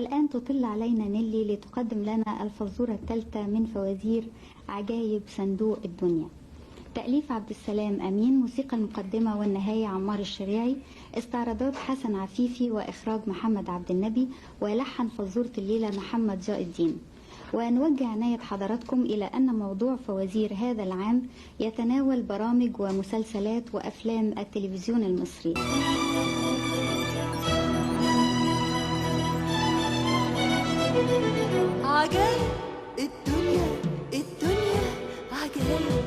والآن تطل علينا نيلي لتقدم لنا الفزورة الثالثة من فوازير عجائب صندوق الدنيا. تأليف عبد السلام أمين، موسيقى المقدمة والنهاية عمار الشريعي، استعراضات حسن عفيفي وإخراج محمد عبد النبي، ولحن فزورة الليلة محمد جاء الدين. ونوجه عناية حضراتكم إلى أن موضوع فوازير هذا العام يتناول برامج ومسلسلات وأفلام التلفزيون المصري. عجائب الدنيا عجائب.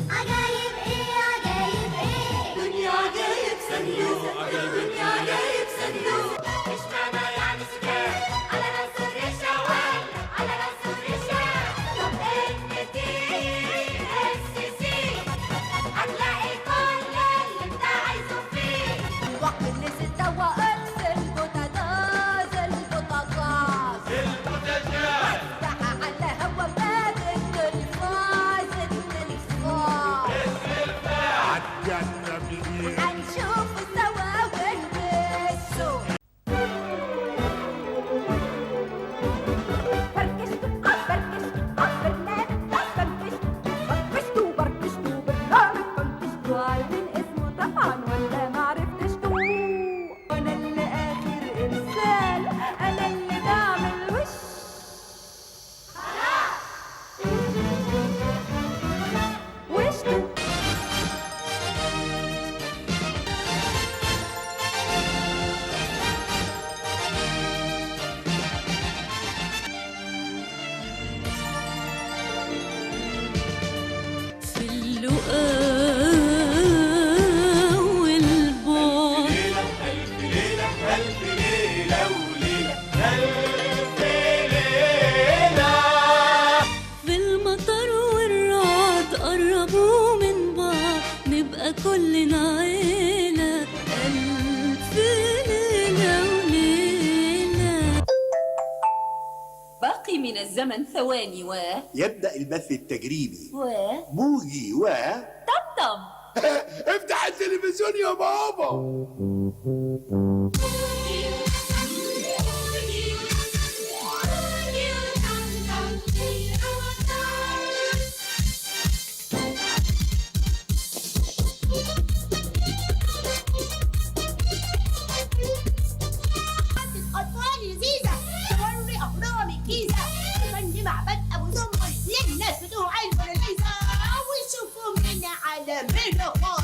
عجايب ايه عجايب ايه؟ دنيا عجائب صندوق، دنيا عجائب صندوق. مش معنى يعني سكات على راس الرشاوات، على راس الرشاوات. طب NTSC هتلاقي كل اللي انت عايزه فيه. الوقت اللي ستة وقلب البوتاجاز افتح على هوا باب التلفاز عالجنة بإيه؟ هنشوف سوا ونبسوا. فركشتوا برنامج فركشتوا عارفين اسمه طبعا ولا معرفتشتوا؟ انا اللي اخر ارسال، انا اللي بعمل وش. وش في اللقاء والبعد في المطر والرعد قربوا من بعض نبقى كلنا عيلة. ألف ليلة وليلة. باقي من الزمن ثواني يبدأ البث التجريبي. و بوجي طبطب. افتح التلفزيون يا بابا. أطفال لذيذة توري أهرام الجيزة، تغني معبد أبو زمر للناس بتوع البرليزة، ويشوفوا من على من خطة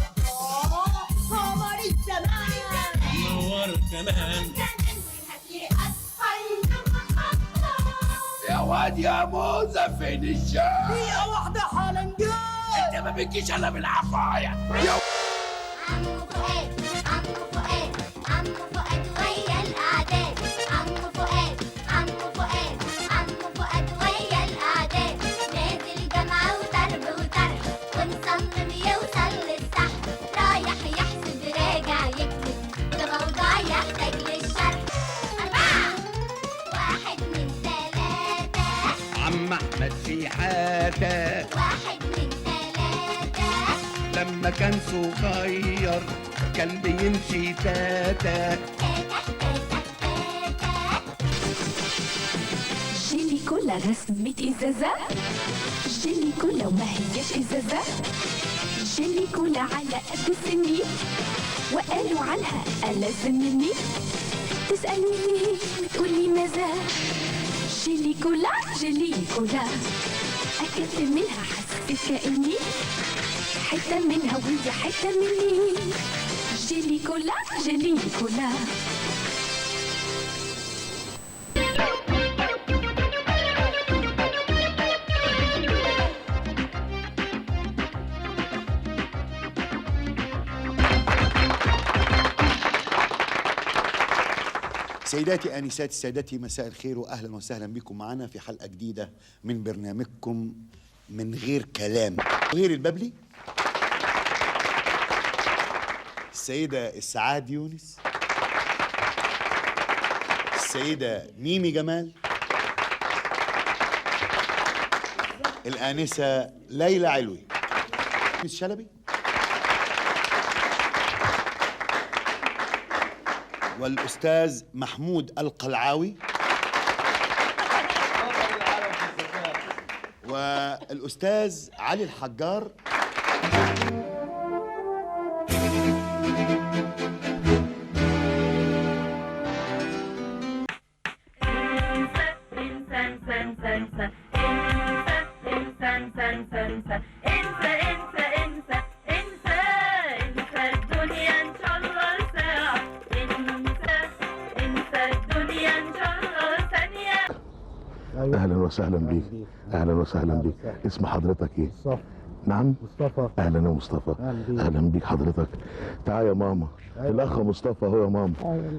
قمر الزمان. نور كمان كمان وهتلاقي أسفل خطة. يا واد يا موزة فين الشاي؟ دقيقة واحدة حالا جاي. انت ما بتجيش الا بالعصاية. يا عمو فؤاد عمو فؤاد عمو فؤاد ويا الأعداد. عمو فؤاد عمو فؤاد عمو فؤاد ويا الأعداد. نازل جامعة وضرب وطرح ومصمم يوصل للصح. رايح يحسب راجع يكتب ده موضوع يحتاج للشرح. 4 1 2 3 عم احمد شحاتة 1 2 3 لما كان صغير كان بيمشي تاتا. جيلي كولا رسمة إزازة، جيلي كولا وما هيش إزازة، جيلي كولا على قد سني وقالوا عنها ألذ مني. تسألني وتقولي ماذا؟ جيلي كولا جيلي كولا أكلت منها حسيت كأني حتة منها وانت حتة مني. جيلي كولا جيلي كولا. سيداتي آنساتي سادتي، مساء الخير وأهلا وسهلا بكم معنا في حلقة جديدة من برنامجكم من غير كلام. غير الببلي، السيدة السعاد يونس، السيدة ميمي جمال، الآنسة ليلى علوي، مس شلبي، والأستاذ محمود القلعاوي، والأستاذ علي الحجار. اهلا وسهلا بيك. اهلا وسهلا بيك. اسم حضرتك ايه؟ مصطفى. نعم مصطفى. اهلا يا مصطفى. اهلا بيك حضرتك. تعال يا ماما. الاخ مصطفى اهو يا ماما.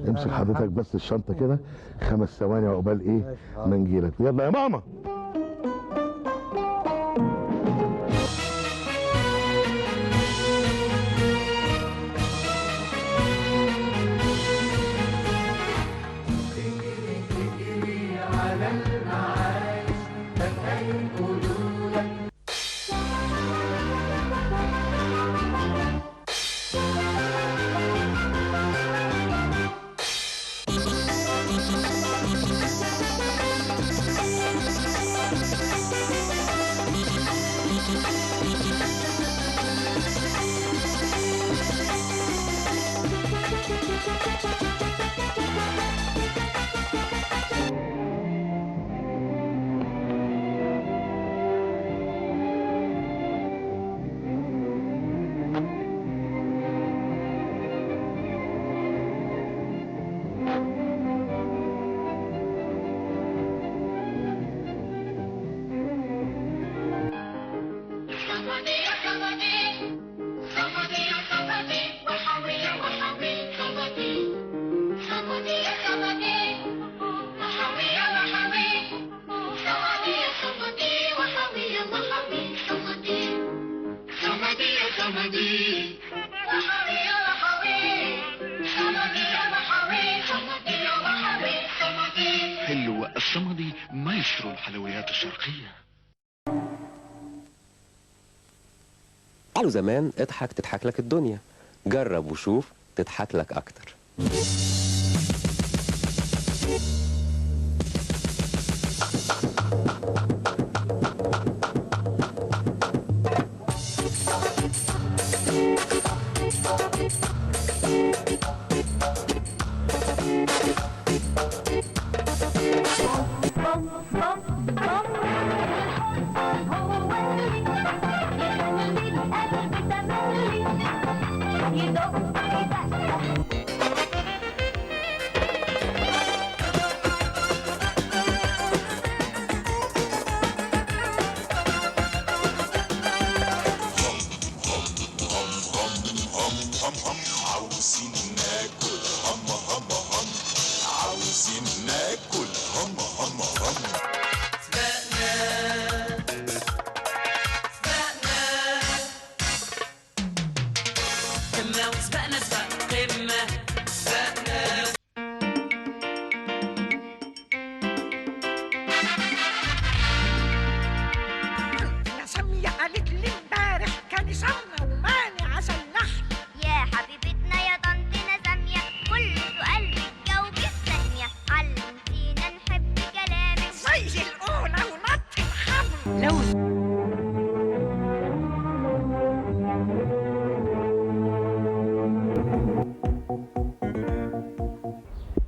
امسك حضرتك بس الشنطه كده 5 ثواني عقبال ايه ما نجيلك. يلا يا ماما. حلو الصمدي مايسترو الحلويات الشرقية. قالوا زمان اضحك تضحك لك الدنيا، جرب وشوف تضحك لك اكتر.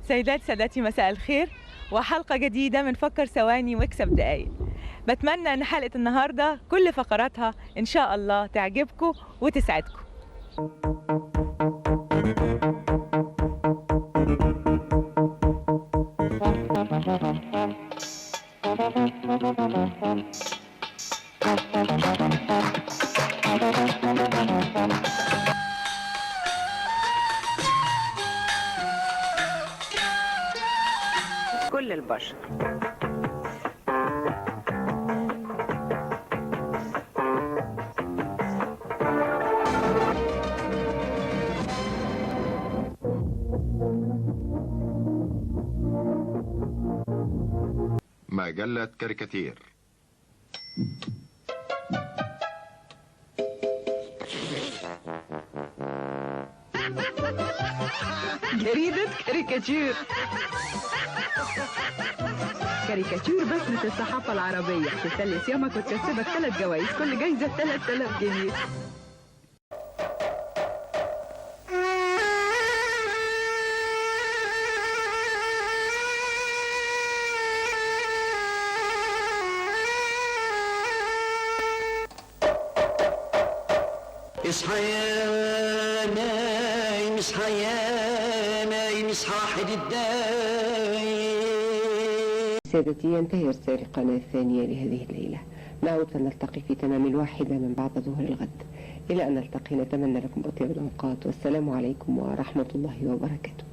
سيداتي سادتي مساء الخير، وحلقة جديدة من فكر ثواني واكسب دقايق. بتمنى ان حلقة النهاردة كل فقراتها ان شاء الله تعجبكم وتسعدكم. كل البشر مجلة كاريكاتير. جريدة كاريكاتير. كاريكاتير بسمة الصحافة العربية تسلي صيامك وتكسبك 3 جوائز، كل جايزة 3000 جنيه. اصحى يا نايم، اصحى يا نايم، اصحى حد الدايم. سادتي، ينتهي إرسال القناة الثانية لهذه الليلة. نعود فنلتقي في تمام 1 من بعد ظهر الغد. إلى أن نلتقي نتمنى لكم أطيب الأوقات، والسلام عليكم ورحمة الله وبركاته.